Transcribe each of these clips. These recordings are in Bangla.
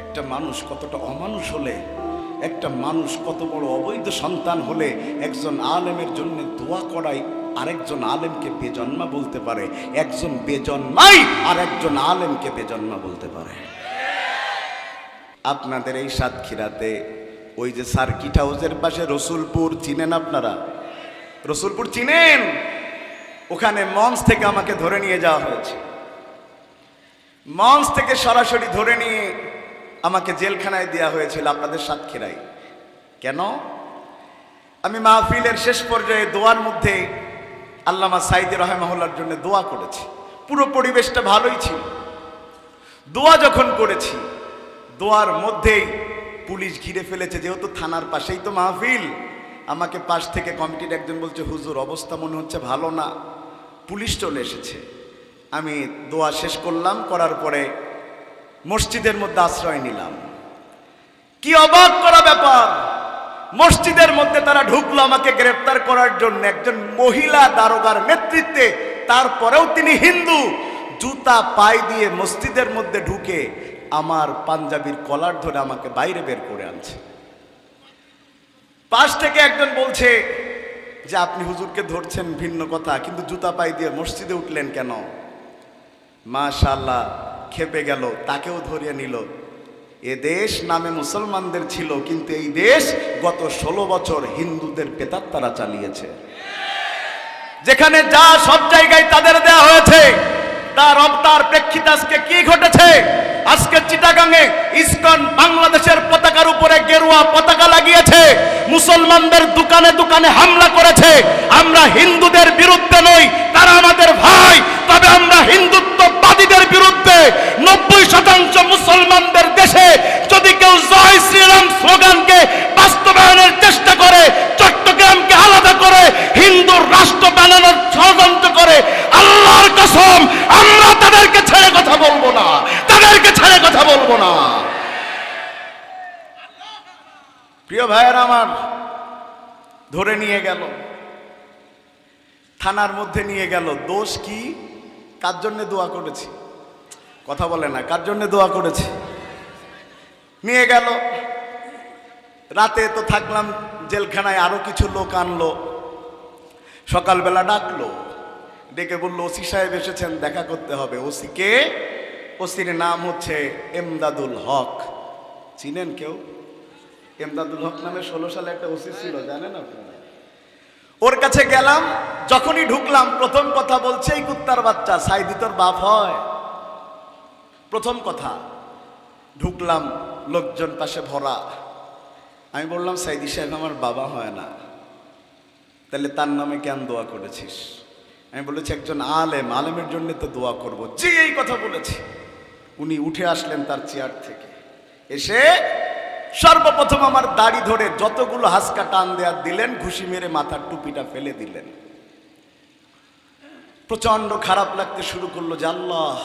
একটা মানুষ কতটা অমানুষ হলে, একটা মানুষ কত বড় অবৈধ সন্তান হলে একজন আলেমের জন্য দোয়া করাই আরেকজন আলেমকে বেজন্মা বলতে পারে, একজন বেজন্মাই আর একজন আলেমকে বেজন্মা বলতে পারে। আপনাদের এই সাতক্ষীরাতে ওই যে সার্কিট হাউসের পাশে রসুলপুর চিনেন আপনারা? রসুলপুর চিনেন? ওখানে মঞ্চ থেকে আমাকে ধরে নিয়ে যাওয়া হয়েছে। মঞ্চ থেকে সরাসরি ধরে নিয়ে আমাকে জেলখানায় দেওয়া হয়েছিল আপনাদের সাতক্ষীরায়। কেন? আমি মাহফিলের শেষ পর্যায়ে দোয়ার মধ্যে আল্লামা সাইদি রাহিমাহুল্লাহর জন্য দোয়া করেছি। পুরো পরিবেশটা ভালোই ছিল। দোয়া যখন করেছি, দোয়ার মধ্যেই পুলিশ ঘিরে ফেলেছে, যেহেতু থানার পাশেই তো মাহফিল। আমাকে পাশ থেকে কমিটির একজন বলছে, হুজুর অবস্থা মনে হচ্ছে ভালো না, পুলিশ চলে এসেছে। আমি দোয়া শেষ করলাম, করার পরে মসজিদের মধ্যে আশ্রয় নিলাম। কি অবাক করা ব্যাপার, মসজিদের মধ্যে তারা ঢুকলো আমাকে গ্রেফতার করার জন্য, একজন মহিলা দারোগার নেতৃত্বে। তারপরেও তিনি হিন্দু, জুতা পায়ে দিয়ে মসজিদের মধ্যে ঢুকে আমার পাঞ্জাবির কলার ধরে আমাকে বাইরে বের করে আনছে। পাশ থেকে একজন বলছে যে আপনি হুজুরকে ধরছেন ভিন্ন কথা, কিন্তু জুতা পায়ে দিয়ে মসজিদে উঠলেন কেন? মাশাআল্লাহ, খেপে গেল, তাকেও ধরিয়ে নিল। এ দেশ নামে মুসলমানদের ছিল, কিন্তু এই দেশ গত 16 বছর হিন্দুদের প্রেতাত্মারা চালিয়েছে। যেখানে যা সব জায়গায় তাদের দেয়া হয়েছে, তার প্রেক্ষিতে আজকে কি ঘটেছে? আজকে চিটাগাঙে ইসকন বাংলাদেশের পতাকার উপরে গেরুয়া পতাকা লাগিয়েছে, মুসলমানদের দোকানে দোকানে হামলা করেছে। আমরা হিন্দুদের বিরুদ্ধে নই, তারা আমাদের ভাই, তবে আমরা হিন্দুত্ববাদীদের বিরুদ্ধে। 90% মুসলমানদের দেশে যদি কেউ জয় শ্রীরাম স্লোগানকে বাস্তবায়নের চেষ্টা করে, চট্টগ্রামকে আলাদা করে হিন্দুর রাষ্ট্র বানানোর ষড়যন্ত্র করে, আল্লাহর কসম আমরা তাদেরকে ছেড়ে কথা বলবো না, তাদেরকে ছেড়ে কথা বলবো না। প্রিয় ভাইয়েরা আমার, ধরে নিয়ে গেল, থানার মধ্যে নিয়ে গেল। দোষ কি? কার জন্য দোয়া করেছি? কথা বলে না, কার জন্য দোয়া করেছি? নিয়ে গেল। রাতে তো থাকলাম জেলখানায়, আরো কিছু লোক আনলো। সকালবেলা ডাকলো, ডেকে বললো ওসি সাহেব এসেছেন, দেখা করতে হবে। ওসি কে? ওসির নাম হচ্ছে এমদাদুল হক। চিনেন কেউ? এমদাদুল হক নামে 16 সালে একটা ওসি ছিল, জানেন আপনারা? ওর কাছে গেলাম, যখনই ঢুকলাম প্রথম কথা বলছে, এই কুত্তার বাচ্চা, সাইদি তোর বাপ হয়? প্রথম কথা। ঢুকলাম, লোকজন পাশে ভরা। আমি বললাম সাইদি সাহেব আমার বাবা হয় না। তাহলে তার নামে কেন দোয়া করেছিস? আমি বলেছি একজন আলেম, আলেমের জন্য তো দোয়া করব। যে এই কথা বলেছি, উনি উঠে আসলেন তার চেয়ার থেকে, এসে সর্বপ্রথম আমার দাড়ি ধরে যতগুলো হাসকা টান দেয়া দিলেন, ঘুষি মেরে মাথার টুপিটা ফেলে দিলেন। প্রচন্ড খারাপ লাগতে শুরু করলো যে আল্লাহ,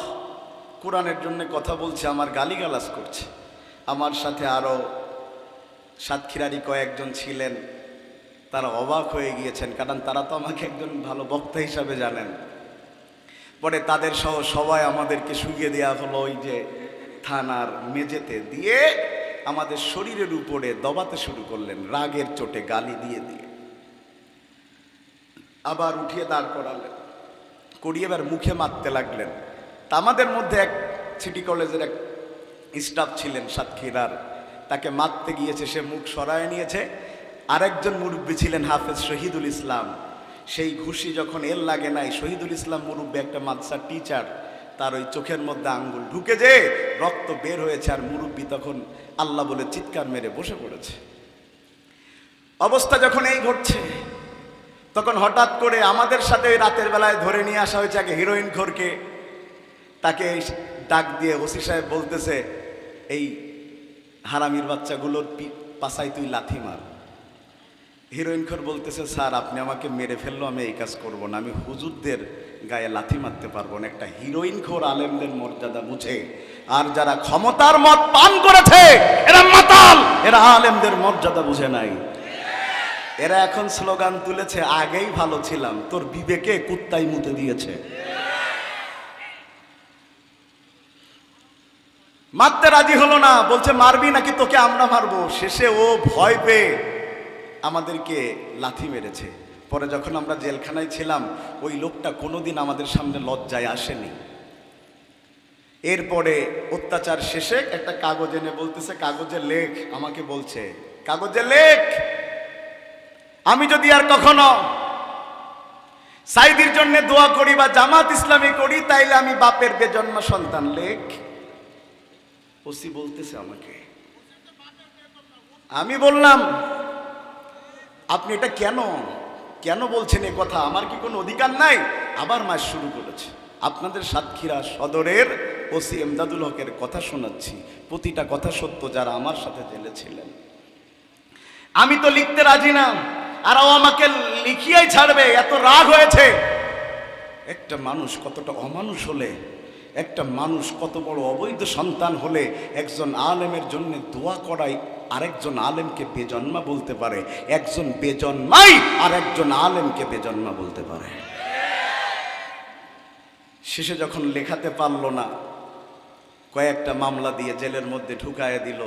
কোরআনের জন্য কথা বলছে, আমার গালিগালাজ করছে। আমার সাথে আরো সাতক্ষীরারই কয়েকজন ছিলেন, তারা অবাক হয়ে গিয়েছেন, কারণ তারা তো আমাকে একজন ভালো বক্তা হিসাবে জানেন। পরে তাদের সহ সবাই আমাদেরকে শুইয়ে দেওয়া হলো ওই যে থানার মেঝেতে, দিয়ে আমাদের শরীরের উপরে দবাতে শুরু করলেন, রাগের চোটে গালি দিয়ে দিয়ে। আবার উঠিয়ে দাঁড় করালেন, করিয়ে এবার মুখে মারতে লাগলেন। তা আমাদের মধ্যে এক সিটি কলেজের এক স্টাফ ছিলেন সাতক্ষীরার, তাকে মারতে গিয়েছে, সে মুখ সরায় নিয়েছে। আরেকজন মুরব্বী ছিলেন হাফেজ শহীদুল ইসলাম, সেই ঘুষি যখন এর লাগে নাই, শহীদুল ইসলাম মুরব্বী একটা মাদ্রাসার টিচার, তার ওই চোখের মধ্যে আঙ্গুল ঢুকে যে রক্ত বের হয়েছে, আর মুরব্বী তখন আল্লাহ বলে চিৎকার মেরে বসে পড়েছে। অবস্থা যখন এই ঘটছে, তখন হঠাৎ করে আমাদের সাথে ওই রাতের বেলায় ধরে নিয়ে আসা হয়েছে আগে হিরোইন খোরকে। তাকে ডাক দিয়ে ওসি সাহেব বলতেছে, এই হারামির বাচ্চাগুলোর পাছায় তুই লাথি মার। হিরোইন খোর বলতেছে, স্যার আপনি আমাকে মেরে ফেললো, আমি এই কাজ করব না, আমি হুজুরদের গায়ে লাথি মারতে পারবো না। একটা হিরোইন খোর আলেমদের মর্যাদা বুঝে, আর যারা ক্ষমতার মদ পান করেছে এরা মাতাল, এরা আলেমদের মর্যাদা বুঝে নাই। এরা এখন স্লোগান তুলেছে, আগেই ভালো ছিলাম, তোর বিবেকে কুত্তাই মুতে দিয়েছে। মারতে রাজি হলো না, বলছে মারবি নাকি তোকে আমরা মারবো। শেষে ও ভয় পেয়ে আমাদেরকে লাথি মেরেছে। পরে যখন আমরা জেলখানায় ছিলাম, ওই লোকটা কোনোদিন আমাদের সামনে লজ্জায় আসেনি। এরপরে অত্যাচার শেষে একটা কাগজ এনে বলতেছে, কাগজে লেখ। আমাকে বলছে, কাগজে লেখ, আমি যদি আর কখনো সাইদির জন্য দোয়া করি বা জামাত ইসলামী করি, তাইলে আমি বাপের বেজন্মা সন্তান। লেখ। ওসি বলতেছে আমাকে। আমি বললাম, আপনি এটা কেন কেন বলছেন এ কথা? আমার কি কোনো অধিকার নাই? আবার মাস শুরু করেছে। আপনাদের সাতক্ষীরা সদরের ওসি এমদাদুল হকের কথা শোনাচ্ছি, প্রতিটা কথা সত্য, যারা আমার সাথে জেলে ছিলেন। আমি তো লিখতে রাজি না, আর ও আমাকে লিখিয়াই ছাড়বে, এত রাগ হয়েছে। একটা মানুষ কতটা অমানুষ হলে, একটা মানুষ কত বড় অবৈধ সন্তান হলে একজন আলেমের জন্য দোয়া করাই আরেকজন আলেমকে বেজন্মা বলতে পারে, একজন বেজন্মাই আর একজন আলেমকে বেজন্মা বলতে পারে। শেষে যখন লেখাতে পারলো না, কয়েকটা মামলা দিয়ে জেলের মধ্যে ঢুকায় দিল।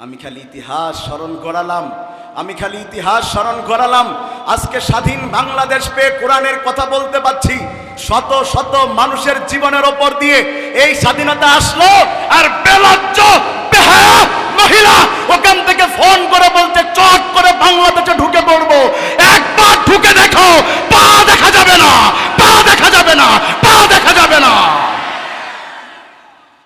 আমি খালি ইতিহাস স্মরণ করালাম, আমি খালি ইতিহাস স্মরণ করালাম। আজকে স্বাধীন বাংলাদেশ পেয়ে কোরআনের কথা বলতে পারছি। শত শত মানুষের জীবনের ওপর দিয়ে এই স্বাধীনতা আসলো, আর বেলজ্জ বেহায়া মহিলা ওখান থেকে